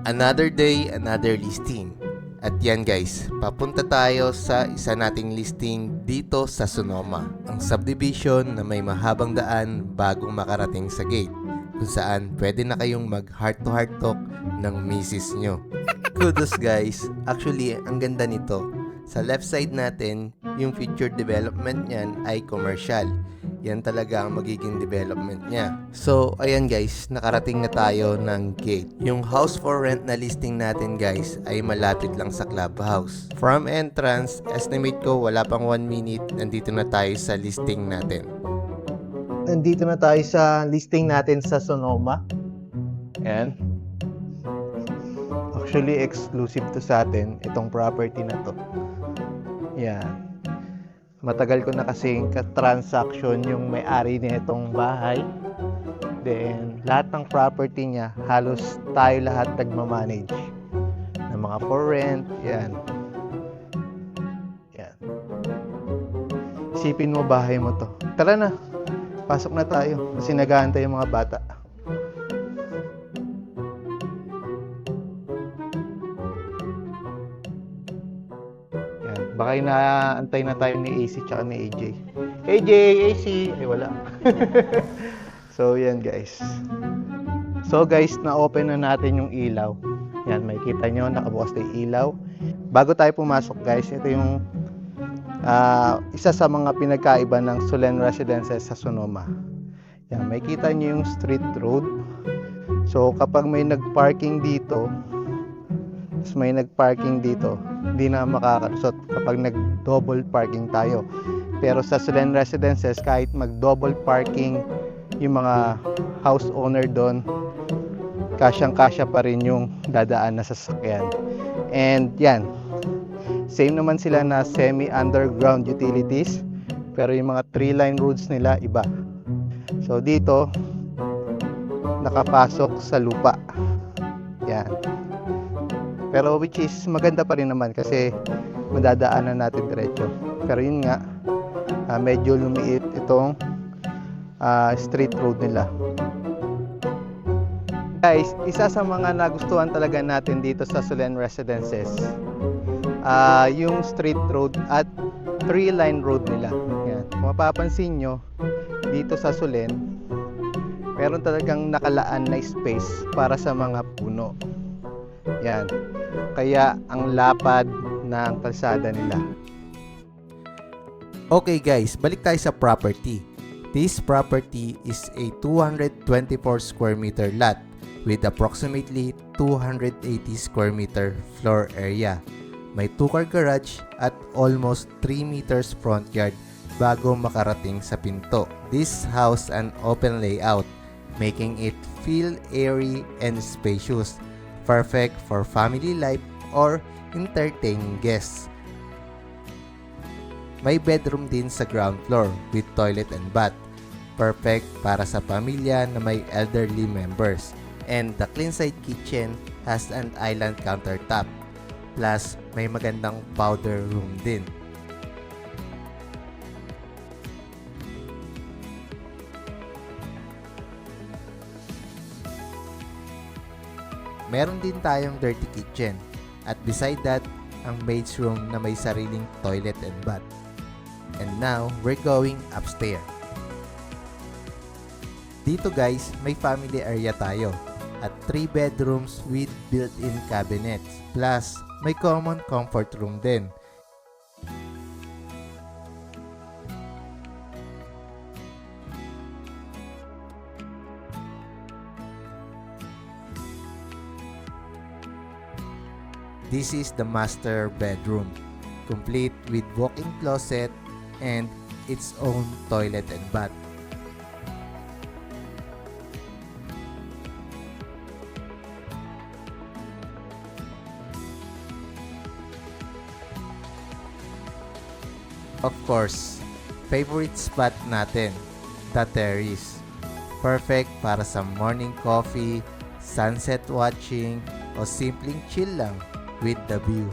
Another day, another listing. At yan guys, papunta tayo sa isa nating listing dito sa Sonoma, ang subdivision na may mahabang daan bago makarating sa gate, kung saan pwede na kayong mag heart to heart talk ng misis nyo. Kudos guys, actually ang ganda nito. Sa left side natin, yung future development niyan ay commercial. Yan talaga ang magiging development niya. So, ayan guys, nakarating na tayo ng gate. Yung house for rent na listing natin guys ay malapit lang sa clubhouse. From entrance, estimate ko wala pang 1 minute, nandito na tayo sa listing natin. Nandito na tayo sa listing natin sa Sonoma. Ayan. Actually, exclusive to sa atin itong property na to. Yan. Matagal ko na kasing ka-transaction yung may-ari niya itong bahay. Then, lahat ng property niya, halos tayo lahat nagmamanage. Ng mga for rent, yan. Yan. Isipin mo bahay mo to. Tara na, pasok na tayo kasi nag-aantay yung mga bata. Baka inaantay na tayo ni AC tsaka ni AJ. AJ, AC, ay wala. So yan guys. So guys, na-open na natin yung ilaw. Yan, makikita nyo, nakabukas na yung ilaw. Bago tayo pumasok guys, ito yung isa sa mga pinagkaiba ng Solen Residences sa Sonoma. Yan, makikita nyo yung street road. So kapag may nag-parking dito, hindi na makakalusot kapag nag-double parking tayo. Pero sa Solen Residences, kahit mag-double parking yung mga house owner doon, kasyang-kasya pa rin yung dadaan na sasakyan. And yan, same naman sila na semi-underground utilities, pero yung mga 3-line roads nila iba. So dito, nakapasok sa lupa. Yan. Pero which is maganda pa rin naman kasi madadaanan natin diretso. Pero yun nga, medyo lumiit itong street road nila. Guys, isa sa mga nagustuhan talaga natin dito sa Solen Residences, yung street road at 3-line road nila. Yan. Kung mapapansin nyo, dito sa Solen, meron talagang nakalaan na space para sa mga puno. Yan. Kaya ang lapad ng kalsada nila. Okay guys, balik tayo sa property. This property is a 224 square meter lot with approximately 280 square meter floor area. May 2-car garage at almost 3 meters front yard bago makarating sa pinto. This house an open layout, making it feel airy and spacious. Perfect for family life or entertaining guests. May bedroom din sa ground floor with toilet and bath. Perfect para sa pamilya na may elderly members. And the clean side kitchen has an island countertop. Plus, may magandang powder room din. Meron din tayong dirty kitchen at beside that, ang maid's room na may sariling toilet and bath. And now, we're going upstairs. Dito guys, may family area tayo at 3 bedrooms with built-in cabinets. Plus, may common comfort room din. This is the master bedroom, complete with walk-in closet and its own toilet and bath. Of course, favorite spot natin, the terrace. Perfect para sa morning coffee, sunset watching, o simpleng chill lang with the view.